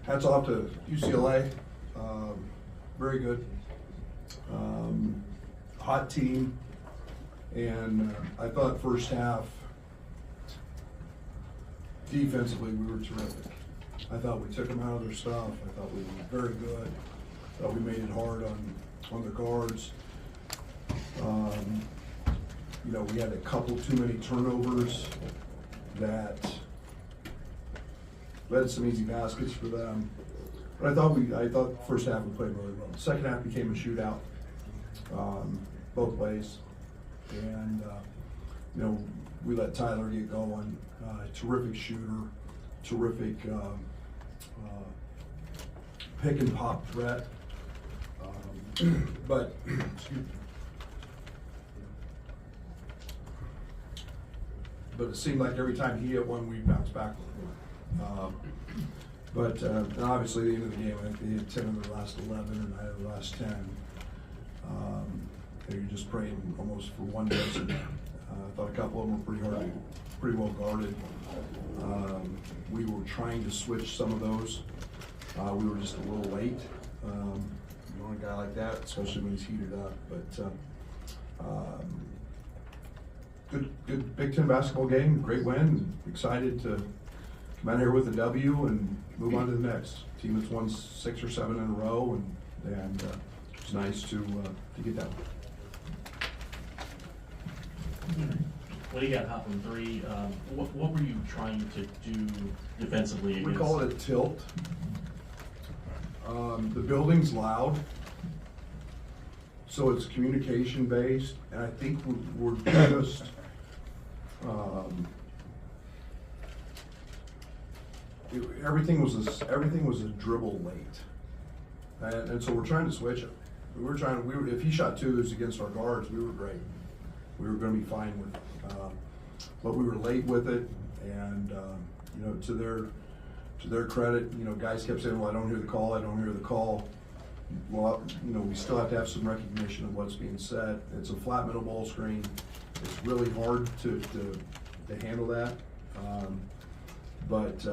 Hats off to UCLA. Very good. Hot team. And I thought first half, defensively, we were terrific. I thought we took them out of their stuff. I thought we were very good. I thought we made it hard on the guards. You know, we had a couple too many turnovers that led some easy baskets for them. But I thought the first half we played really well. The second half became a shootout, both ways. And, you know, we let Tyler get going. Terrific shooter, terrific pick and pop threat. But, excuse me. But it seemed like every time he hit one, we bounced back with one. But obviously, at the end of the game, I think they hit 10 of the last 11, and I had the last 10. You're just praying almost for one person. I thought a couple of them were pretty well guarded. We were trying to switch some of those. We were just a little late. You want a guy like that, especially when he's heated up. But good Big Ten basketball game, great win. Excited to come out here with a W and move on to the next team that's won 6 or 7 in a row, and it's nice to get that. What do you got hot from 3? What were you trying to do defensively? We call it a tilt. The building's loud, so it's communication based, and I think we're just everything was a dribble late, and so we're trying to switch it. If he shot 2s against our guards, we were great. We were going to be fine with it. But we were late with it, and you know, to their credit, you know, guys kept saying, "Well, I don't hear the call. I don't hear the call." Well, you know, we still have to have some recognition of what's being said. It's a flat middle ball screen. It's really hard to handle that, but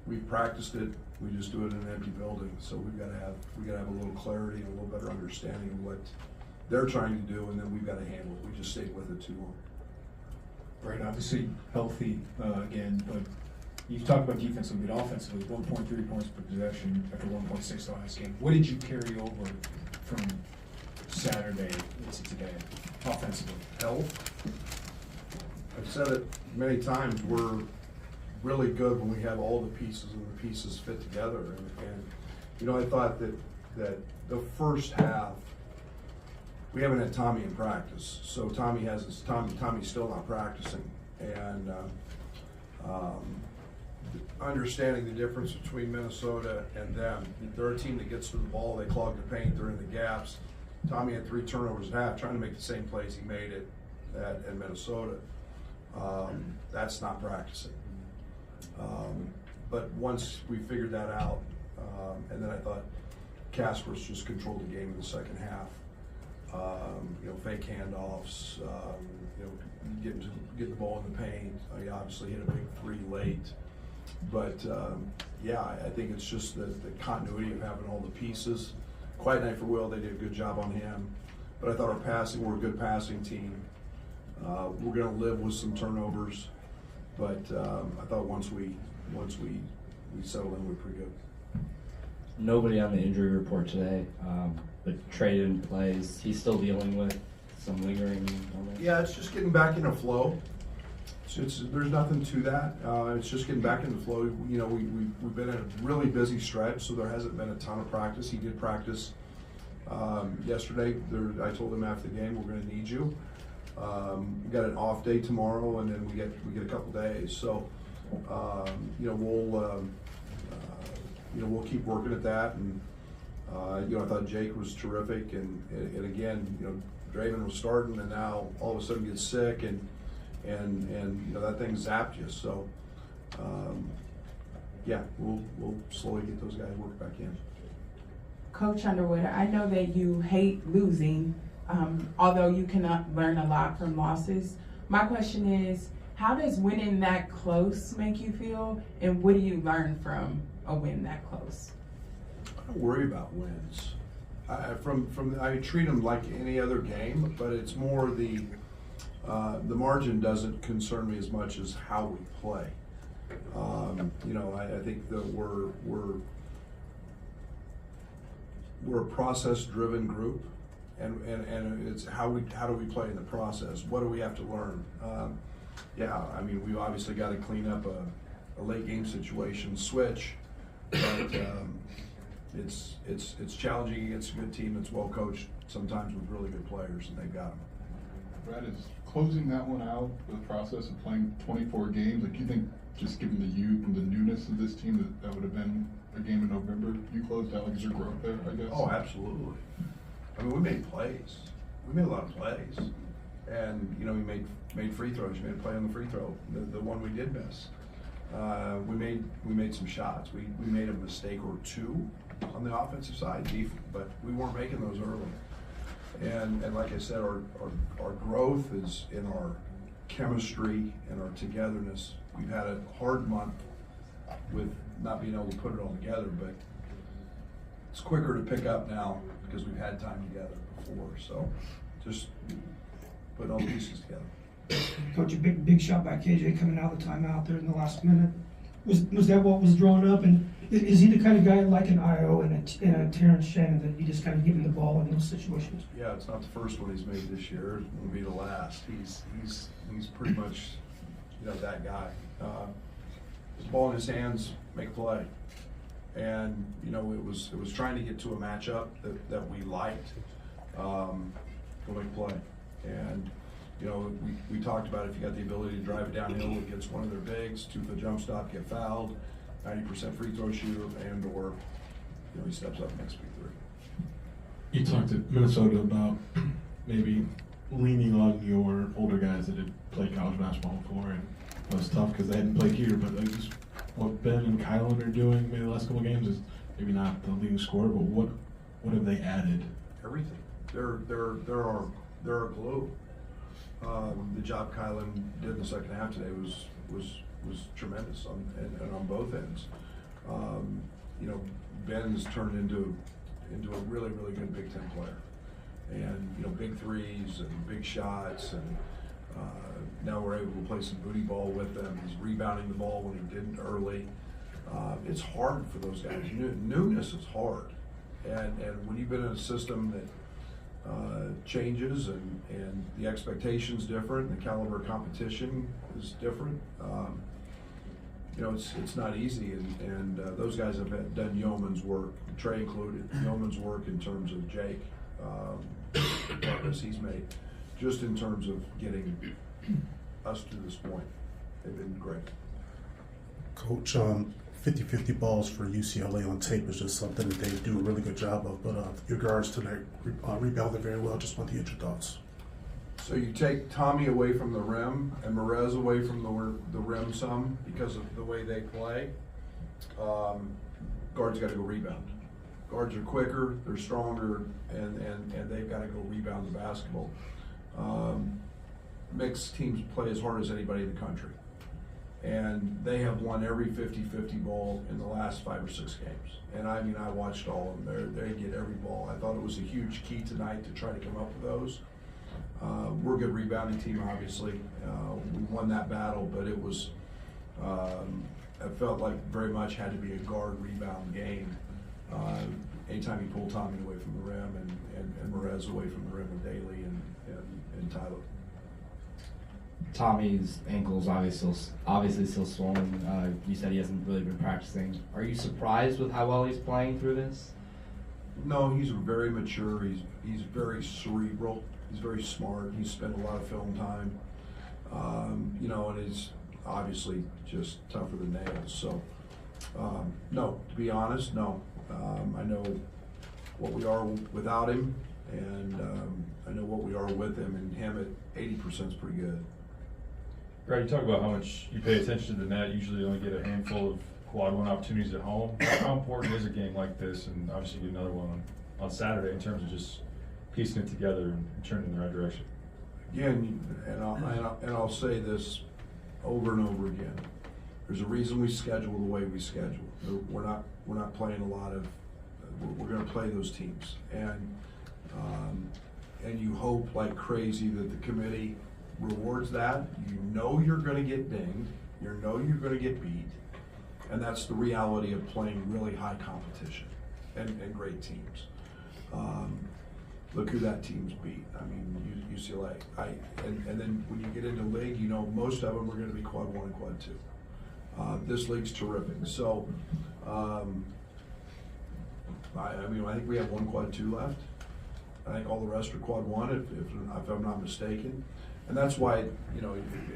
we've practiced it. We just do it in an empty building, so we got to have a little clarity and a little better understanding of what they're trying to do, and then we've got to handle it. We just stayed with it too long. Right, obviously healthy again, but you've talked about defensively, but offensively, 1.3 points per possession after 1.6 the last game. What did you carry over from Saturday to today, offensively? Health. I've said it many times, we're really good when we have all the pieces and the pieces fit together. And you know, I thought that the first half, we haven't had Tommy in practice, so Tommy's still not practicing, and understanding the difference between Minnesota and them. They're a team that gets to the ball, they clog the paint, they're in the gaps. Tommy had 3 turnovers at half, trying to make the same plays he made it at Minnesota. That's not practicing. But once we figured that out, and then I thought Casper's just controlled the game in the second half. You know, fake handoffs, you know, get the ball in the paint. He obviously hit a big 3 late. But yeah, I think it's just the continuity of having all the pieces. Quiet night for Will, they did a good job on him. But I thought our passing, we're a good passing team. We're going to live with some turnovers. But I thought once we settled in, we were pretty good. Nobody on the injury report today, but Trey didn't play. He's still dealing with some lingering illness. Yeah, it's just getting back in a flow. There's nothing to that. It's just getting back in the flow. You know, we've been in a really busy stretch, so there hasn't been a ton of practice. He did practice yesterday. I told him after the game, we're going to need you. We got an off day tomorrow, and then we get a couple days. So, you know, we'll keep working at that. And you know, I thought Jake was terrific, and again, you know, Draven was starting, and now all of a sudden gets sick, and you know, that thing zapped you. So, yeah, we'll slowly get those guys worked back in. Coach Underwood, I know that you hate losing, although you cannot learn a lot from losses. My question is, How does winning that close make you feel, and what do you learn from a win that close? I don't worry about wins. I treat them like any other game, but it's more the margin doesn't concern me as much as how we play. I think that we're a process-driven group, and it's how do we play in the process? What do we have to learn? We obviously got to clean up a late game situation, switch, but it's challenging against a good team that's well coached, sometimes with really good players, and they've got them. Brad, is closing that one out, the process of playing 24 games, like, you think just given the youth and the newness of this team that would have been a game in November, you closed out, like, is there growth there, I guess? Oh, absolutely. We made plays. We made a lot of plays. And, we made free throws. You made a play on the free throw, the one we did miss. We made some shots. We made a mistake or two on the offensive side, but we weren't making those early. And like I said, our growth is in our chemistry and our togetherness. We've had a hard month with not being able to put it all together, but it's quicker to pick up now because we've had time together before. So just put all the pieces together. Coach, a big shot by KJ coming out of the timeout there in the last minute. Was that what was drawn up? And is he the kind of guy like an IO and a Terrence Shannon that you just kind of give him the ball in those situations? Yeah, it's not the first one he's made this year. It won't be the last. He's pretty much that guy. His ball in his hands, make a play. And it was trying to get to a matchup that we liked. Go make a play. And we talked about if you got the ability to drive it downhill against one of their bigs, 2-foot jump stop, get fouled, 90% free throw shooter, and/or he steps up and makes big three. You talked to Minnesota about maybe leaning on your older guys that had played college basketball before, and it was tough because they hadn't played here. But like just what Ben and Kylan are doing maybe the last couple of games is maybe not the leading scorer, but what have they added? Everything. They're our glue. The job Kylan did in the second half today was tremendous on both ends. Ben's turned into a really, really good Big Ten player, and big threes and big shots, and now we're able to play some booty ball with them. He's rebounding the ball when he didn't early. It's hard for those guys. Newness is hard, and when you've been in a system that changes and the expectation's different, the caliber of competition is different. It's not easy, and those guys have done yeoman's work, Trey included, yeoman's work in terms of Jake, progress he's made, just in terms of getting us to this point. They've been great. Coach, 50-50 balls for UCLA on tape is just something that they do a really good job of, but your guards tonight rebounded very well. Just want to get your thoughts. So you take Tommy away from the rim and Merez away from the rim some because of the way they play. Guards got to go rebound. Guards are quicker, they're stronger, and they've got to go rebound the basketball. Mixed teams play as hard as anybody in the country. And they have won every 50-50 ball in the last 5 or 6 games. And I watched all of them. They get every ball. I thought it was a huge key tonight to try to come up with those. We're a good rebounding team, obviously. We won that battle, but it was, I felt like very much had to be a guard rebound game. Anytime you pull Tommy away from the rim and Merez away from the rim with Daly and Tyler. Tommy's ankle's obviously still swollen. You said he hasn't really been practicing. Are you surprised with how well he's playing through this? No, he's very mature. He's very cerebral. He's very smart. He's spent a lot of film time. And he's obviously just tougher than nails. So, no, to be honest, no. I know what we are without him, and I know what we are with him, and him at 80% is pretty good. Brad, you talk about how much you pay attention to the net. Usually you only get a handful of quad one opportunities at home. How important is a game like this, and obviously you get another one on Saturday, in terms of just piecing it together and turning in the right direction? Yeah, and I'll say this, over and over again. There's a reason we schedule the way we schedule. We're not playing a lot of. We're going to play those teams, and you hope like crazy that the committee rewards that. You know you're going to get dinged. You know you're going to get beat, and that's the reality of playing really high competition and great teams. Look who that team's beat. I mean, UCLA. And then when you get into league, you know most of them are going to be quad 1 and quad 2. This league's terrific. So, I think we have 1 quad 2 left. I think all the rest are quad 1, if I'm not mistaken. And that's why, you know,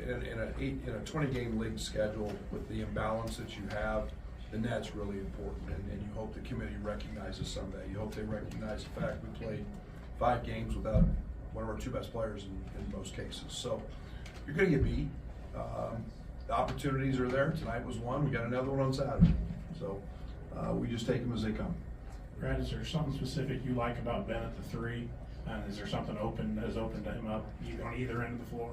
in a 20-game league schedule with the imbalance that you have, the net's really important. And you hope the committee recognizes someday. You hope they recognize the fact we played 5 games without one of our 2 best players in most cases. So you're going to get beat. The opportunities are there. Tonight was one. We got another one on Saturday. So we just take them as they come. Brad, is there something specific you like about Ben at the 3? And is there something that has opened him up on either end of the floor?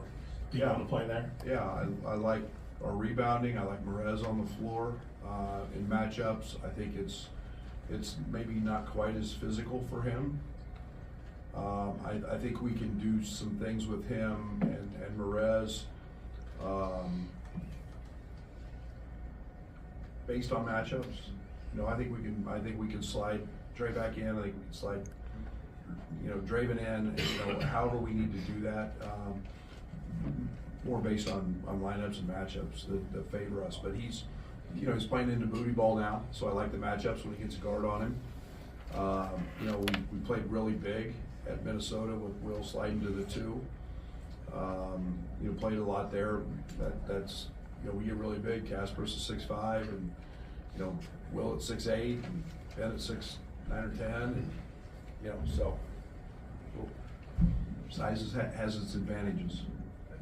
Do you want to play there? Yeah, I like our rebounding. I like Merez on the floor. In matchups, I think it's maybe not quite as physical for him. I think we can do some things with him and Merez based on matchups. You know, I think we can slide Dre back in. I think we can slide, you know, Draven in. You know, however we need to do that. More based on lineups and matchups that favor us. But he's playing into booty ball now, so I like the matchups when he gets a guard on him. You know, we played really big at Minnesota with Will sliding to the 2. You know, played a lot there. That's you know, we get really big. Casper's a 6'5", and you know, Will at 6'8", and Ben at 6'9" or 10", and you know, so size has its advantages.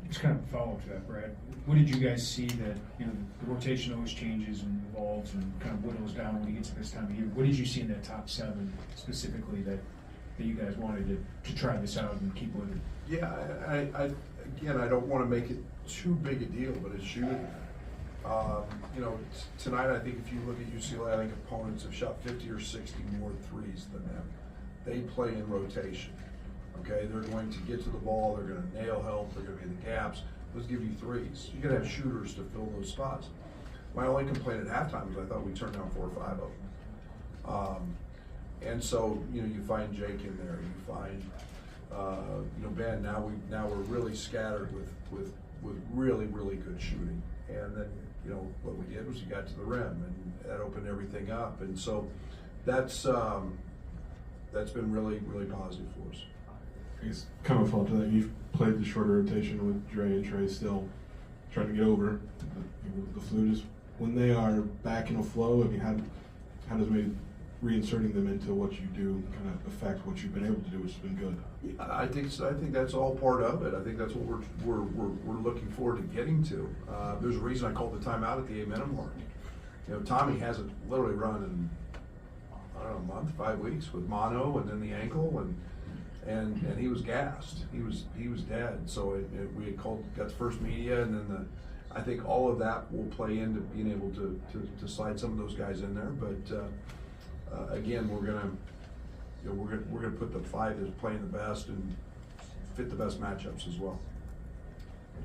Just kind of a follow-up to that, Brad. What did you guys see that, you know, the rotation always changes and evolves and kind of whittles down when you get to this time of year? What did you see in that top 7 specifically that you guys wanted to try this out and keep with it? Yeah, I don't want to make it too big a deal, but it's shooting. You know, tonight I think if you look at UCLA, I think opponents have shot 50 or 60 more threes than them. They play in rotation. Okay, they're going to get to the ball, they're going to nail help, they're going to be in the gaps. Let's give you threes. You're going to have shooters to fill those spots. My only complaint at halftime was I thought we turned down 4 or 5 of them. And so, you know, you find Jake in there, you find, you know, Ben. Now we're really scattered with really, really good shooting. And then, you know, what we did was we got to the rim, and that opened everything up. And so that's been really, really positive for us. I guess kind of a follow-up to that. You've played the shorter rotation with Dre and Trey still trying to get over the flu. Just when they are back in a flow, I mean, how does maybe reinserting them into what you do kind of affect what you've been able to do, which has been good? Yeah, I think that's all part of it. I think that's what we're looking forward to getting to. There's a reason I called the timeout at the 8-minute mark. You know, Tommy hasn't literally run in, I don't know, a month, 5 weeks with mono and then the ankle, and he was gassed. He was dead. So we had got the first media, and then I think all of that will play into being able to slide some of those guys in there. But again, we're gonna put the 5 that's playing the best and fit the best matchups as well.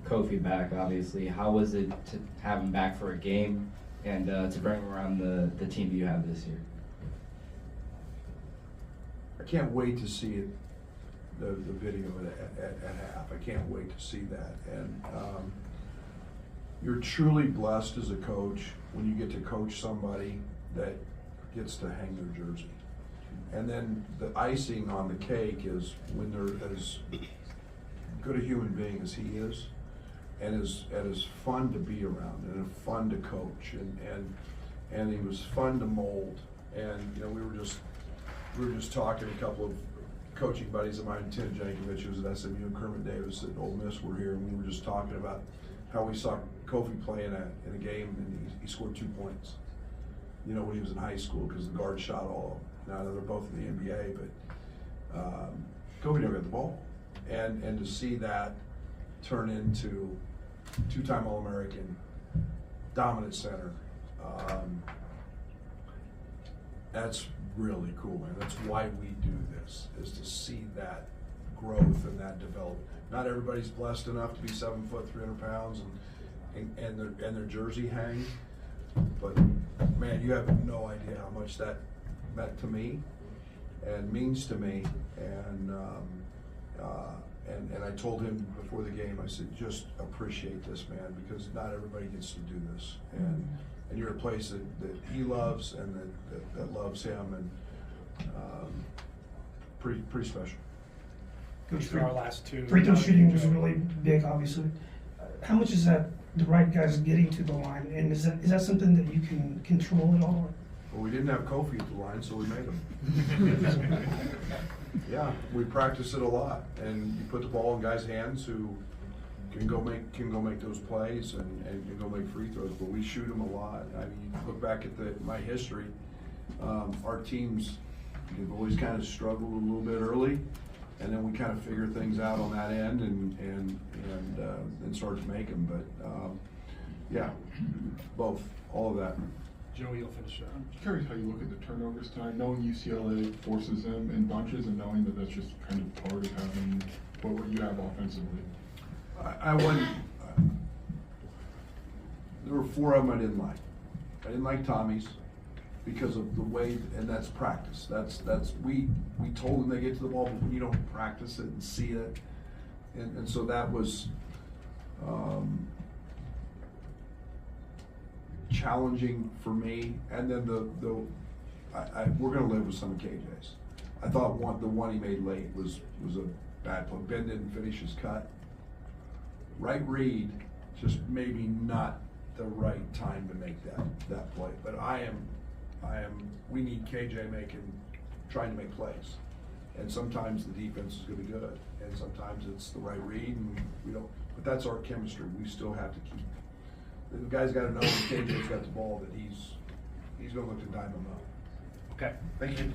Kofi back, obviously. How was it to have him back for a game and to bring him around the team that you have this year? I can't wait to see it. The video at half. I can't wait to see that. And you're truly blessed as a coach when you get to coach somebody that gets to hang their jersey. And then the icing on the cake is when they're as good a human being as he is, and as fun to be around, and fun to coach, and he was fun to mold. And you know, we were just talking, a couple of coaching buddies of mine, Tim Jankovic, who was at SMU, and Kermit Davis at Ole Miss, were here, and we were just talking about how we saw Kofi play in a game, and he scored 2 points. You know, when he was in high school, because the guard shot all of them. Now they're both in the NBA, but Kofi never got the ball, and to see that turn into two-time All-American, dominant center. That's really cool, man. That's why we do this, is to see that growth and that development. Not everybody's blessed enough to be 7 foot, 300 pounds, and their jersey hang. But man, you have no idea how much that meant to me and means to me. And I told him before the game, I said, just appreciate this, man, because not everybody gets to do this. And you're a place that he loves and that loves him, and pretty special. Coach, For our last two. free throw shooting was really big, obviously. How much is that the right guys getting to the line, and is that something that you can control at all? Well, we didn't have Kofi at the line, so we made him. Yeah, we practice it a lot, and you put the ball in guys' hands who can go make those plays and can go make free throws. But we shoot them a lot. I mean, you look back at my history. Our teams have always kind of struggled a little bit early, and then we kind of figure things out on that end and start to make them. But yeah, both, all of that. Joey, you'll finish up. I'm curious how you look at the turnovers tonight, knowing UCLA forces them in bunches and knowing that that's just kind of part of having what you have offensively. I wouldn't. There were 4 of them I didn't like. I didn't like Tommy's because of the way, and that's practice. We told them they get to the ball, but when you don't practice it and see it, and so that was challenging for me. And then we're gonna live with some of KJ's. I thought the one he made late was a bad play. Ben didn't finish his cut. Right read, just maybe not the right time to make that play. But we need KJ trying to make plays. And sometimes the defense is gonna be good, and sometimes it's the right read, and we don't, but that's our chemistry. We still have to keep, the guy's gotta know when KJ's got the ball that he's gonna look to dime him up. Okay. Thank you.